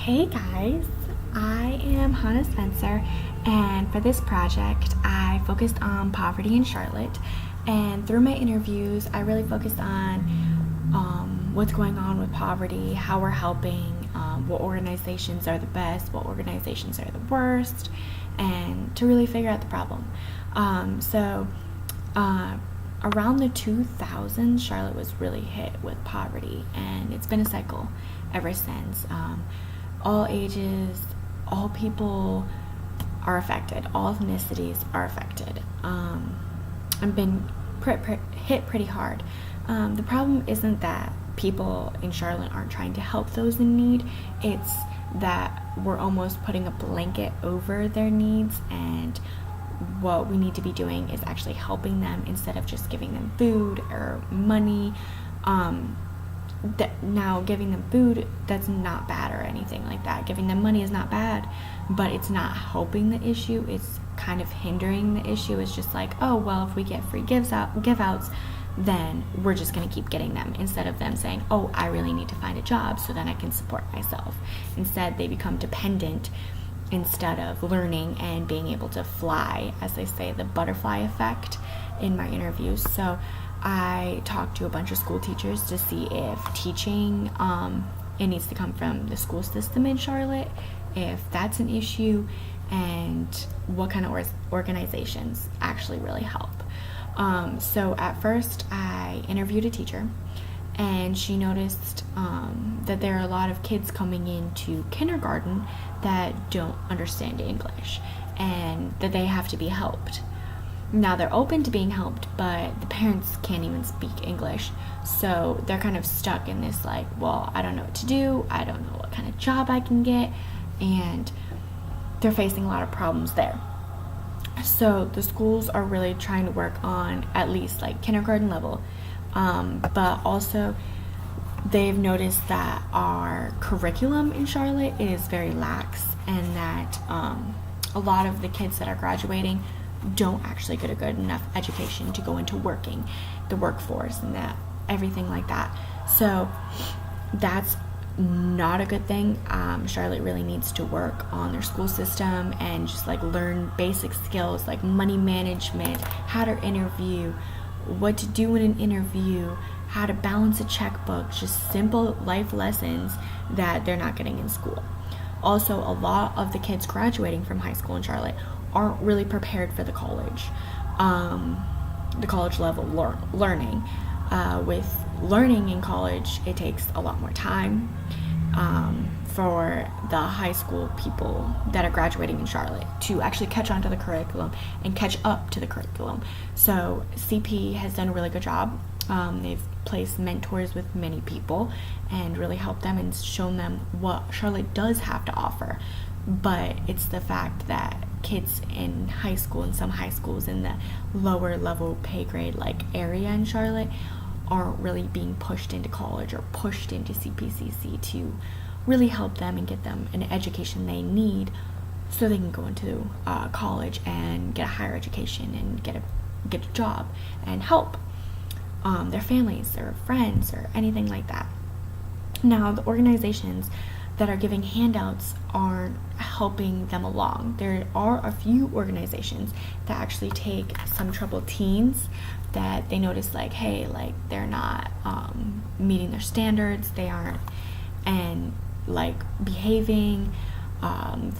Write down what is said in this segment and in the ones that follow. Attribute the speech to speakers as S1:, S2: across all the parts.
S1: Hey guys, I am Hannah Spencer, and for this project, I focused on poverty in Charlotte. And through my interviews, I really focused on what's going on with poverty, how we're helping, what organizations are the best, what organizations are the worst, and to really figure out the problem. Around the 2000s, Charlotte was really hit with poverty, and it's been a cycle ever since. All ages, all people are affected, all ethnicities are affected. I've been hit pretty hard. The problem isn't that people in Charlotte aren't trying to help those in need, it's that we're almost putting a blanket over their needs, and what we need to be doing is actually helping them instead of just giving them food or money. Now giving them food, that's not bad or anything like that. Giving them money is not bad, but it's not helping the issue. It's kind of hindering the issue. It's just like, oh well, if we get free give outs, then we're just going to keep getting them, instead of them saying, oh, I really need to find a job so then I can support myself. Instead, they become dependent instead of learning and being able to fly, as they say, the butterfly effect in my interviews. So I talked to a bunch of school teachers to see if teaching, it needs to come from the school system in Charlotte, if that's an issue, and what kind of organizations actually really help. So at first I interviewed a teacher, and she noticed that there are a lot of kids coming into kindergarten that don't understand English and that they have to be helped. Now they're open to being helped, but the parents can't even speak English, so they're kind of stuck in this like, well, I don't know what to do, I don't know what kind of job I can get, and they're facing a lot of problems there. So the schools are really trying to work on at least like kindergarten level, but also they've noticed that our curriculum in Charlotte is very lax, and that a lot of the kids that are graduating don't actually get a good enough education to go into the workforce and that everything like that. So that's not a good thing. Charlotte really needs to work on their school system and just like learn basic skills like money management, how to interview, what to do in an interview, how to balance a checkbook, just simple life lessons that they're not getting in school. Also, a lot of the kids graduating from high school in Charlotte aren't really prepared for the college level learning. With learning in college, it takes a lot more time for the high school people that are graduating in Charlotte to actually catch on to the curriculum and catch up to the curriculum. So CP has done a really good job. They've placed mentors with many people and really helped them and shown them what Charlotte does have to offer. But it's the fact that kids in high school, and some high schools in the lower level pay grade like area in Charlotte, aren't really being pushed into college or pushed into CPCC to really help them and get them an education they need so they can go into college and get a higher education and get a job and help their families or friends or anything like that. Now, the organizations that are giving handouts aren't helping them along. There are a few organizations that actually take some troubled teens that they notice like, hey, like they're not meeting their standards, they aren't and like behaving,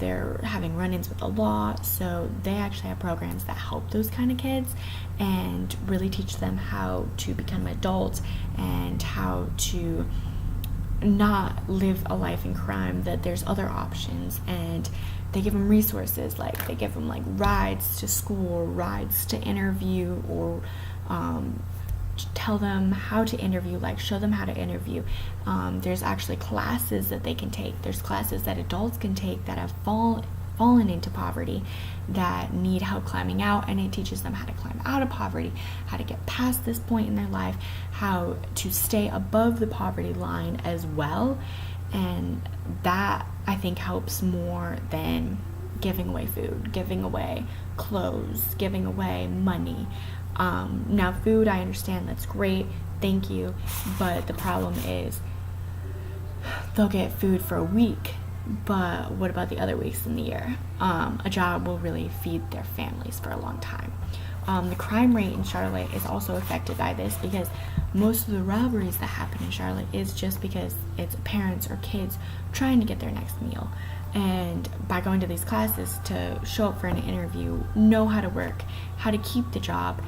S1: they're having run-ins with the law, so they actually have programs that help those kind of kids and really teach them how to become adults and how to not live a life in crime, that there's other options. And they give them resources, like they give them like rides to school, rides to interview, or tell them how to interview, like show them how to interview. There's actually classes that they can take. There's classes that adults can take that have fallen into poverty that need help climbing out, and it teaches them how to climb out of poverty, how to get past this point in their life, how to stay above the poverty line as well. And that, I think, helps more than giving away food, giving away clothes, giving away money. Now food, I understand, that's great, thank you, but the problem is they'll get food for a week But what about the other weeks in the year? A job will really feed their families for a long time. The crime rate in Charlotte is also affected by this, because most of the robberies that happen in Charlotte is just because it's parents or kids trying to get their next meal. And by going to these classes to show up for an interview, know how to work, how to keep the job,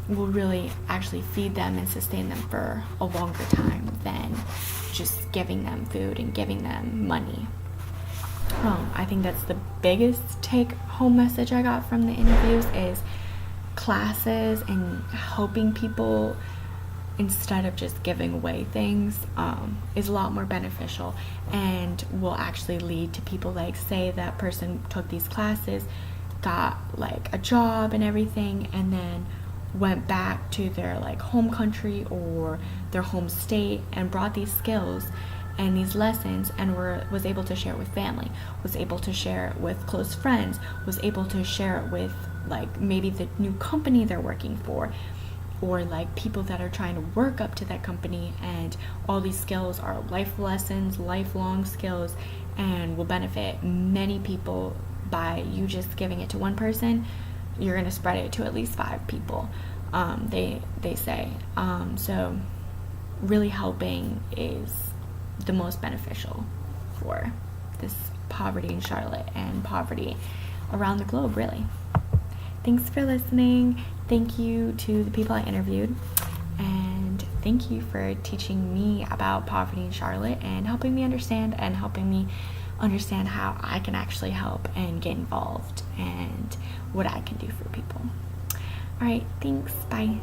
S1: will really actually feed them and sustain them for a longer time than just giving them food and giving them money. I think that's the biggest take-home message I got from the interviews, is classes and helping people instead of just giving away things is a lot more beneficial, and will actually lead to people, like, say that person took these classes, got like a job and everything, and then went back to their like home country or their home state and brought these skills and these lessons and was able to share it with family, was able to share it with close friends, was able to share it with like maybe the new company they're working for, or like people that are trying to work up to that company. And all these skills are life lessons, lifelong skills, and will benefit many people. By you just giving it to one person, you're going to spread it to at least 5 people, they say. So really helping is the most beneficial for this poverty in Charlotte and poverty around the globe, really. Thanks for listening. Thank you to the people I interviewed, and thank you for teaching me about poverty in Charlotte and helping me understand how I can actually help and get involved and what I can do for people. All right, thanks. Bye.